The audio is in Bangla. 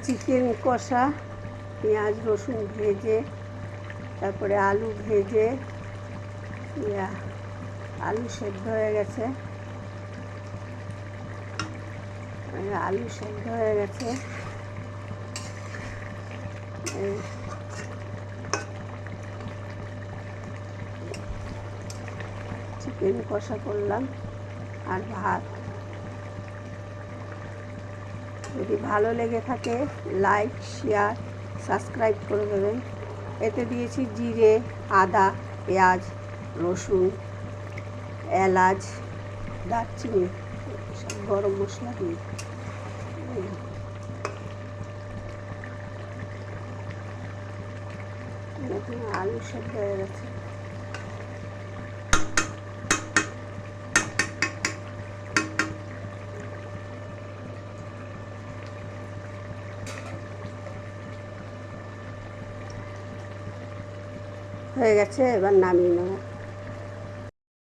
চিকেন কষা, পেঁয়াজ রসুন ভেজে, তারপরে আলু ভেজে, আলু সেদ্ধ হয়ে গেছে, চিকেন কষা করলাম আর ভাত। যদি ভালো লেগে থাকে লাইক, শেয়ার, সাবস্ক্রাইব করে দেবেন। এতে দিয়েছি জিরে, আদা, পেঁয়াজ, রসুন, এলাচ, দারচিনি, সব গরম মশলা দিয়ে আলু সেদ্ধ হয়ে গেছে। হয়ে গেছে, এবার নামিয়ে নেব।